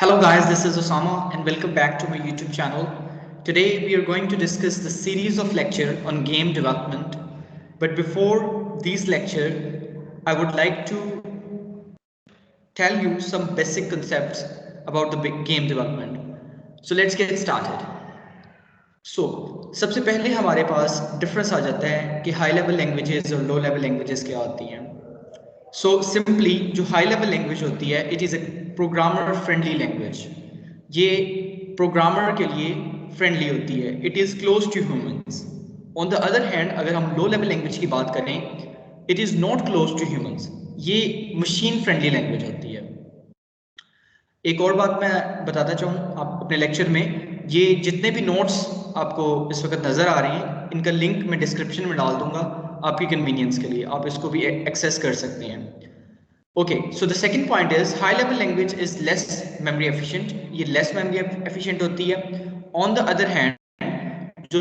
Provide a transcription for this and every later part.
Hello guys, this is Osama and welcome back to my YouTube channel. Today we are going to discuss the series of lecture on game development. But before these lecture, I would like to tell you some basic concepts about the game development. So let's get started. सबसे पहले हमारे पास difference आ जाता है कि high level languages और low level languages क्या होती हैं। सिंपली जो हाई लेवल लैंग्वेज होती है it is a programmer friendly language. ये प्रोग्रामर के लिए फ्रेंडली होती है, it is close to humans. On the other hand अगर हम लो लेवल लैंग्वेज की बात करें, it is not close to humans, ये मशीन फ्रेंडली लैंग्वेज होती है। एक और बात मैं बताता चाहूँ आप अपने लेक्चर में, ये जितने भी नोट्स आपको इस वक्त नज़र आ रहे हैं इनका लिंक मैं डिस्क्रिप्शन में डाल दूंगा आपकी कन्वीनियंस के लिए, आप इसको भी एक्सेस कर सकते हैं। Okay, so the second point is high level language is less memory efficient, ये लेस मेमोरी एफिशिएंट होती है। ऑन द अदर हैंड जो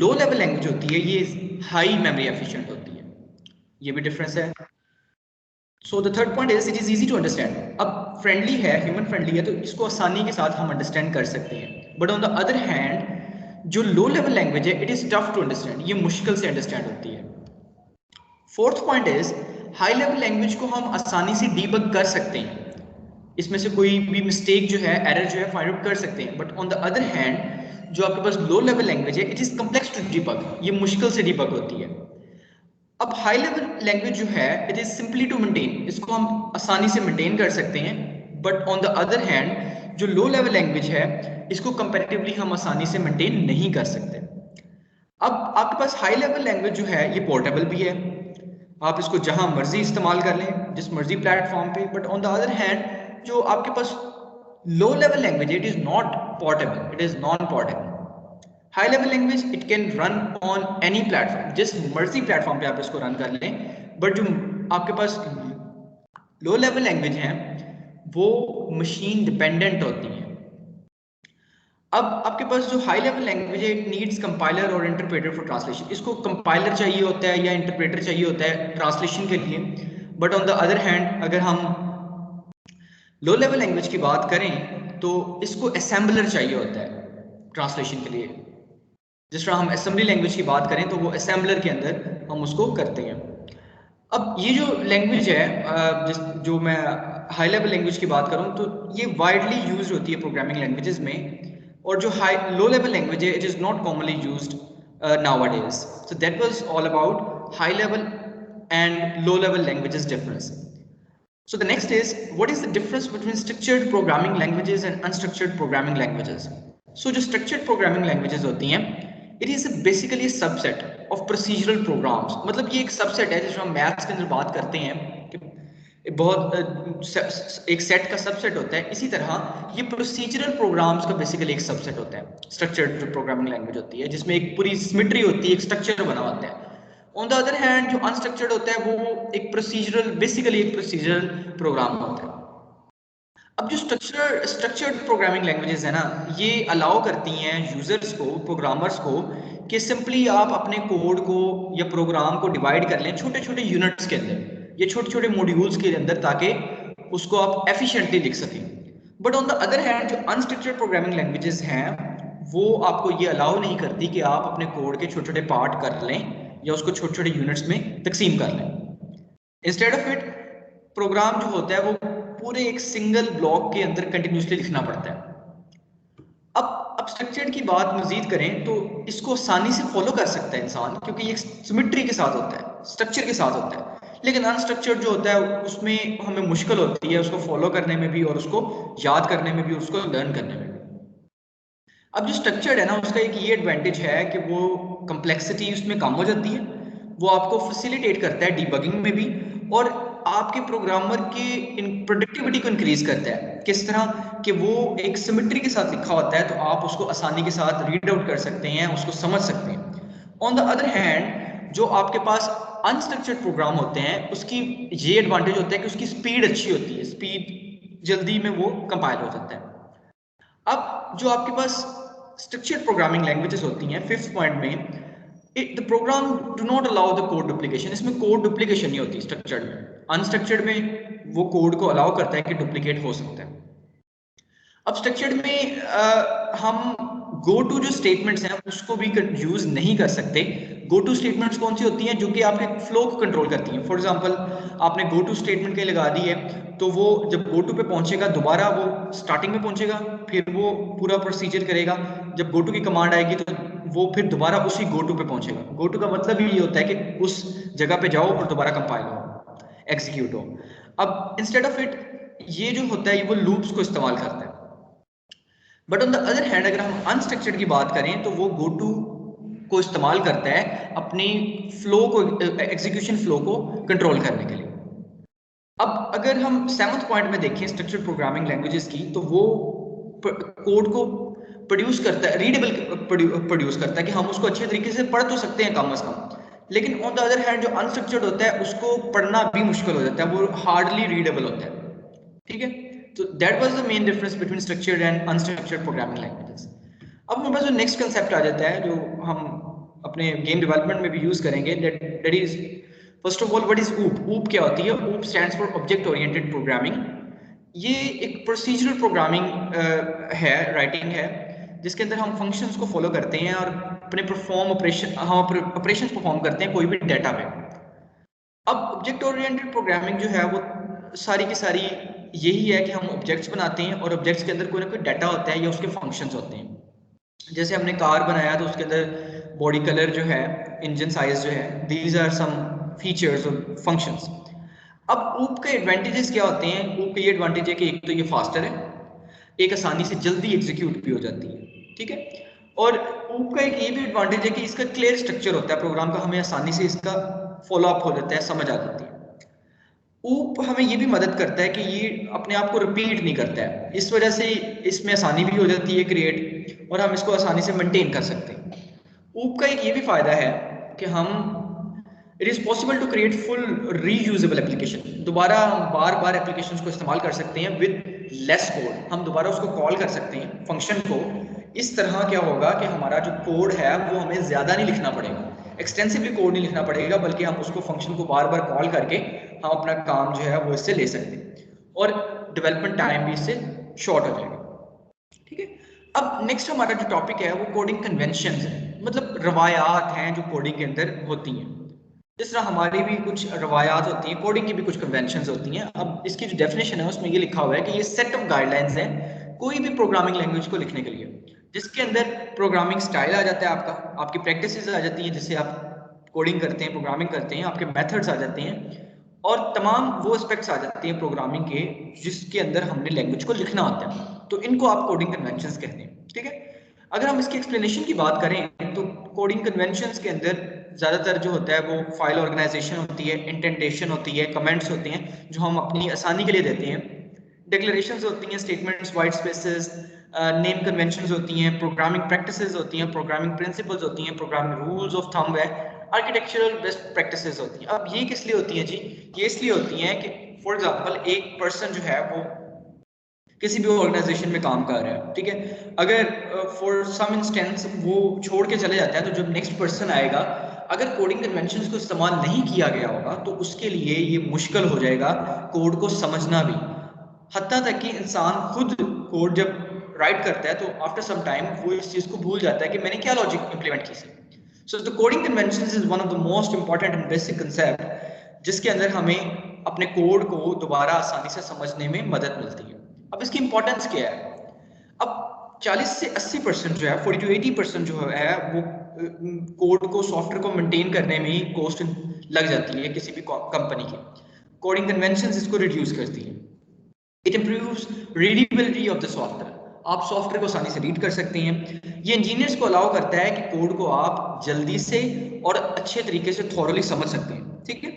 लो लेवल लैंग्वेज होती है ये हाई मेमोरी एफिशिएंट होती है, ये भी डिफरेंस है। So the third point is it is easy to understand. अब फ्रेंडली है, ह्यूमन फ्रेंडली है, तो इसको आसानी के साथ हम अंडरस्टैंड कर सकते हैं। But on the other hand जो लो लेवल लैंग्वेज है it is tough to understand, ये मुश्किल से अंडरस्टैंड होती है। Fourth point is high level language को हम आसानी से डीबग कर सकते हैं, इसमें से कोई भी मिस्टेक जो है, एरर जो है फाइंड आउट कर सकते हैं। But on the other hand जो आपके पास लो लेवल लैंग्वेज है it is complex to debug, ये मुश्किल से डीबग होती है। अब हाई लेवल लैंग्वेज जो है it is simply to maintain, इसको हम आसानी से मेंटेन कर सकते हैं। But on the other hand जो लो लेवल लैंग्वेज है इसको कंपैरेटिवली हम आसानी से मेंटेन नहीं कर सकते। अब आपके पास हाई लेवल लैंग्वेज जो है ये पोर्टेबल भी है, आप इसको जहां मर्जी इस्तेमाल कर लें, जिस मर्जी प्लेटफॉर्म पे। But on the other hand जो आपके पास लो लेवल लैंग्वेज है it is not portable, it is non portable. High level language it can run on any platform, जिस मर्जी प्लेटफॉर्म पे आप इसको रन कर लें। बट जो आपके पास लो लेवल लैंग्वेज है वो मशीन डिपेंडेंट होती है। अब आपके पास जो हाई लेवल लैंग्वेज है इट नीड्स कंपाइलर और इंटरप्रेटर फॉर ट्रांसलेशन, इसको कंपाइलर चाहिए होता है या इंटरप्रेटर चाहिए होता है ट्रांसलेशन के लिए। But on the other hand अगर हम लो लेवल लैंग्वेज की बात करें तो इसको असेंबलर चाहिए होता है ट्रांसलेशन के लिए। जिस तरह हम असेंबली लैंग्वेज की बात करें तो वो असेंबलर के अंदर हम उसको करते हैं। अब ये जो लैंग्वेज है जो मैं हाई लेवल लैंग्वेज की बात करूं तो ये वाइडली यूज होती है प्रोग्रामिंग लैंग्वेजेस में, और जो हाई लो लेवल लैंग्वेज है it is not commonly used nowadays. So that was all about high level and low level languages difference. So the next is what is the difference between structured programming languages and unstructured programming languages? So जो structured programming languages होती हैं it is basically a subset of procedural programs, मतलब ये एक subset है जिसमें हम maths के अंदर बात करते हैं कि बहुत एक सेट का सबसेट होता है, इसी तरह ये प्रोसीजरल प्रोग्राम्स का बेसिकली एक सबसेट होता है स्ट्रक्चर्ड जो प्रोग्रामिंग लैंग्वेज होती है, जिसमें एक पूरी सिमेट्री होती है, एक स्ट्रक्चर बना होता है। ऑन द अदर हैंड जो अनस्ट्रक्चर्ड होता है वो एक प्रोसीजरल, बेसिकली एक प्रोसीजरल प्रोग्राम होता है। अब जो स्ट्रक्चर्ड प्रोग्रामिंग लैंग्वेजेस है ना ये अलाउ करती हैं यूजर्स को, प्रोग्रामर्स को, कि सिंपली आप अपने कोड को या प्रोग्राम को डिवाइड कर लें छोटे छोटे यूनिट्स के अंदर, ये छोटे छोटे मॉड्यूल्स के अंदर, ताकि उसको आप एफिशिएंटली लिख सकें। But on the other hand जो अनस्ट्रक्चर्ड प्रोग्रामिंग लैंग्वेजेस हैं वो आपको ये अलाउ नहीं करती कि आप अपने कोड के छोटे छोटे पार्ट कर लें या उसको छोटे छोटे यूनिट्स में तकसीम कर लें। इंस्टेड ऑफ इट प्रोग्राम जो होता है वो पूरे एक सिंगल ब्लॉक के अंदर कंटिन्यूसली लिखना पड़ता है। अब स्ट्रक्चर्ड की बात मजीद करें तो इसको आसानी से फॉलो कर सकता है इंसान, क्योंकि ये सिमेट्री के साथ होता है, स्ट्रक्चर के साथ होता है। लेकिन अनस्ट्रक्चर्ड जो होता है उसमें हमें मुश्किल होती है उसको फॉलो करने में भी, और उसको याद करने में भी, उसको लर्न करने में भी। अब जो स्ट्रक्चर्ड है ना उसका एक ये एडवांटेज है कि वो कम्प्लेक्सिटी उसमें कम हो जाती है, वो आपको फैसिलिटेट करता है डीबगिंग में भी, और आपके प्रोग्रामर की प्रोडक्टिविटी को इंक्रीज करता है। किस तरह कि वो एक सिमेट्री के साथ लिखा होता है तो आप उसको आसानी के साथ रीड आउट कर सकते हैं, उसको समझ सकते हैं। ऑन द अदर हैंड जो आपके पास अनस्ट्रक्चर्ड प्रोग्राम होते हैं उसकी ये एडवांटेज होता है कि उसकी स्पीड अच्छी होती है, स्पीड जल्दी में वो कंपाइल हो जाता है। अब जो आपके पास स्ट्रक्चर्ड प्रोग्रामिंग लैंग्वेजेस होती हैं, फिफ्थ पॉइंट में the program do not allow the code duplication, इसमें कोड डुप्लीकेशन नहीं होती स्ट्रक्चर्ड में। अनस्ट्रक्चर्ड में वो कोड को अलाउ करता है कि डुप्लीकेट हो सकता है। अब स्ट्रक्चर्ड में हम गो टू जो स्टेटमेंट्स हैं उसको भी यूज नहीं कर सकते। गो टू स्टेटमेंट्स कौन सी होती हैं? जो कि आपके फ्लो को कंट्रोल करती हैं। फॉर एग्जांपल आपने गो टू स्टेटमेंट कहीं लगा दी है, तो वो जब गो टू पे पहुंचेगा दोबारा वो स्टार्टिंग में पहुंचेगा, फिर वो पूरा प्रोसीजर करेगा। जब गो टू की कमांड आएगी तो वो फिर दोबारा उसी गो टू पे पहुंचेगा। गो टू का मतलब ही ये होता है कि उस जगह पे जाओ और दोबारा कंपाइल हो, एग्जीक्यूट हो। अब इंस्टेड ऑफ इट ये जो होता है वो लूप्स को इस्तेमाल करता है। But on the other hand अगर हम अनस्ट्रक्चर्ड की बात करें तो वो गो टू को इस्तेमाल करता है अपनी फ्लो को, एग्जीक्यूशन फ्लो को कंट्रोल करने के लिए। अब अगर हम 7th पॉइंट में देखें स्ट्रक्चर्ड प्रोग्रामिंग लैंग्वेजेस की, तो वो कोड को प्रोड्यूस करता है, रीडेबल प्रोड्यूस करता है कि हम उसको अच्छे तरीके से पढ़ तो सकते हैं कम से कम। लेकिन ऑन द अदर हैंड जो अनस्ट्रक्चर्ड होता है उसको पढ़ना भी मुश्किल हो जाता है, वो हार्डली रीडेबल होता है। ठीक है, तो that was the main difference between structured and unstructured programming languages. अब हमारे पास जो नेक्स्ट कंसेप्ट आ जाता है, जो हम अपने गेम डेवलपमेंट में भी यूज करेंगे, that is first of all what is ऊप। ऊप क्या होती है? ऊप stands for object oriented programming. ये एक प्रोसीजरल प्रोग्रामिंग है, राइटिंग है, जिसके अंदर हम फंक्शंस को फॉलो करते हैं और अपने ऑपरेशंस परफॉर्म करते हैं कोई भी डाटा पे। अब ऑब्जेक्ट ओरिएंटेड प्रोग्रामिंग जो है वो सारी की सारी यही है कि हम ऑब्जेक्ट्स बनाते हैं और ऑब्जेक्ट्स के अंदर कोई ना कोई डाटा होता है या उसके फंक्शंस होते हैं। जैसे हमने कार बनाया तो उसके अंदर बॉडी कलर जो है, इंजन साइज जो है, दीज आर सम फीचर्स और फंक्शंस। अब ऊप के एडवांटेजेस क्या होते हैं? ऊप के ये एडवांटेज है कि एक तो ये फास्टर है, एक आसानी से जल्दी एग्जीक्यूट भी हो जाती है। ठीक है, और ऊप का एक ये भी एडवांटेज है कि इसका क्लियर स्ट्रक्चर होता है प्रोग्राम का, हमें आसानी से इसका फॉलो अप हो जाता है, समझ आ जाती है। ऊप हमें ये भी मदद करता है कि ये अपने आप को रिपीट नहीं करता है, इस वजह से इसमें आसानी भी हो जाती है क्रिएट, और हम इसको आसानी से मेंटेन कर सकते हैं। ऊप का एक ये भी फायदा है कि हम it is possible to create full reusable application. दोबारा हम बार बार एप्लीकेशंस को इस्तेमाल कर सकते हैं विद लेस कोड। हम दोबारा उसको कॉल कर सकते हैं फंक्शन को। इस तरह क्या होगा कि हमारा जो कोड है वो हमें ज्यादा नहीं लिखना पड़ेगा, एक्सटेंसिवली कोड नहीं लिखना पड़ेगा, बल्कि हम उसको फंक्शन को बार बार कॉल करके हम अपना काम जो है वो इससे ले सकते हैं, और डेवलपमेंट टाइम भी इससे शॉर्ट हो जाएगा। ठीक है, अब नेक्स्ट हमारा जो टॉपिक है वो कोडिंग कन्वेंशंस है, मतलब रवायात हैं जो कोडिंग के अंदर होती हैं। जिस तरह हमारी भी कुछ रवायात होती हैं, कोडिंग की भी कुछ कन्वेंशंस होती हैं। अब इसकी जो डेफिनेशन है उसमें ये लिखा हुआ है कि ये सेट ऑफ गाइडलाइंस है कोई भी प्रोग्रामिंग लैंग्वेज को लिखने के लिए, जिसके अंदर प्रोग्रामिंग स्टाइल आ जाता है, आपका आपकी प्रैक्टिसेस आ जाती हैं जिससे आप कोडिंग करते हैं, प्रोग्रामिंग करते हैं, आपके मेथड्स आ जाते हैं, और तमाम वो एस्पेक्ट्स आ जाते हैं प्रोग्रामिंग के जिसके अंदर हमने लैंग्वेज को लिखना होता है। तो इनको आप कोडिंग कन्वेंशंस कहते हैं। ठीक है, अगर हम इसकी एक्सप्लेनेशन की बात करें तो कोडिंग कन्वेंशंस के अंदर ज़्यादातर जो होता है वो फाइल ऑर्गेनाइजेशन होती है, इंटेंटेशन होती है, कमेंट्स होते हैं जो हम अपनी आसानी के लिए देते हैं, डिक्लेरेशंस होती हैं, statements, white spaces, name conventions होती हैं, प्रोग्रामिंग प्रैक्टिसेस होती हैं, प्रोग्रामिंग प्रिंसिपल्स होती हैं, प्रोग्रामिंग रूल्स ऑफ थंब है, आर्किटेक्चरल बेस्ट प्रैक्टिसेस होती हैं। अब ये किस लिए होती हैं जी? ये इसलिए होती हैं कि फॉर एग्जांपल एक पर्सन जो है वो किसी भी ऑर्गेनाइजेशन में काम कर रहा है, ठीक है, अगर फॉर सम इंस्टेंस वो छोड़ के चले जाता है, तो जब नेक्स्ट पर्सन आएगा, अगर कोडिंग कन्वेंशंस को इस्तेमाल नहीं किया गया होगा तो उसके लिए ये मुश्किल हो जाएगा कोड को समझना भी। हत्ता तक कि इंसान खुद कोड जब राइट करता है तो आफ्टर सम टाइम वो इस चीज को भूल जाता है कि मैंने क्या लॉजिक इंप्लीमेंट की थी। So the coding conventions is one of the most important and basic concept जिसके अंदर हमें अपने कोड को दोबारा आसानी से समझने में मदद मिलती है। अब इसकी इंपॉर्टेंस क्या है? अब 40 से 80% जो है, 40 to 80% जो है वो कोड को, सॉफ्टवेयर को मेंटेन करने में ही कॉस्ट लग जाती है किसी भी कंपनी की। कोडिंग कन्वेंशंस इसको रिड्यूस करती है। It improves readability of the software. आप सॉफ्टवेयर को आसानी से रीड कर सकते हैं। ये इंजीनियर्स को अलाउ करता है कि कोड को आप जल्दी से और अच्छे तरीके से थॉरली समझ सकते हैं। ठीक है,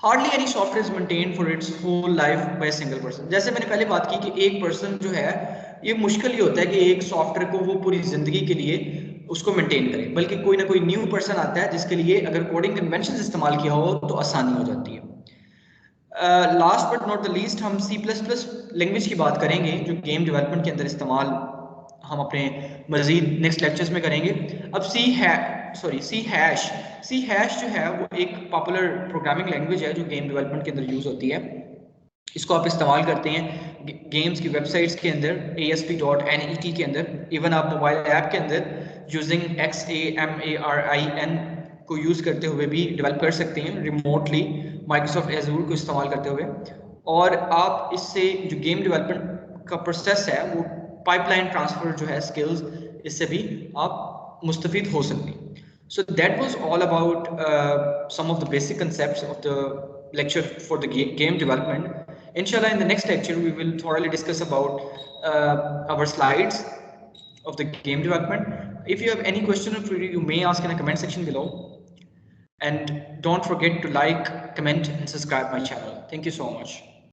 hardly any software is maintain for its whole life by single person. जैसे मैंने पहले बात की कि एक पर्सन जो है, ये मुश्किल ही होता है कि एक सॉफ्टवेयर को वो पूरी जिंदगी के लिए उसको मेंटेन करे, बल्कि कोई ना कोई न्यू पर्सन आता है जिसके लिए अगर कोडिंग कन्वेंशन इस्तेमाल किया हो तो आसानी हो जाती है। Last but not the least हम C++ लैंग्वेज की बात करेंगे जो गेम डेवलपमेंट के अंदर इस्तेमाल हम अपने मजीद नेक्स्ट लेक्चर्स में करेंगे। अब सी हैश जो है वो एक पॉपुलर प्रोग्रामिंग लैंग्वेज है जो गेम डेवलपमेंट के अंदर यूज होती है। इसको आप इस्तेमाल करते हैं गेम्स की वेबसाइट्स के अंदर ASP.NET के अंदर, इवन आप मोबाइल ऐप के अंदर यूजिंग XAMARIN को यूज़ करते हुए भी डेवलप कर सकते हैं रिमोटली माइक्रोसॉफ्ट एजूर को इस्तेमाल करते हुए। और आप इससे जो गेम डेवलपमेंट का प्रोसेस है वो पाइपलाइन ट्रांसफर जो है स्किल्स, इससे भी आप मुस्तफीद हो सकते हैं। So that was all about some of the basic concepts of the lecture for the game development. Inshallah, in the next lecture, we will thoroughly discuss about our slides of the game development. If you have any question or query, you may ask in the comment section below. And don't forget to like, comment, and subscribe my channel. Thank you so much.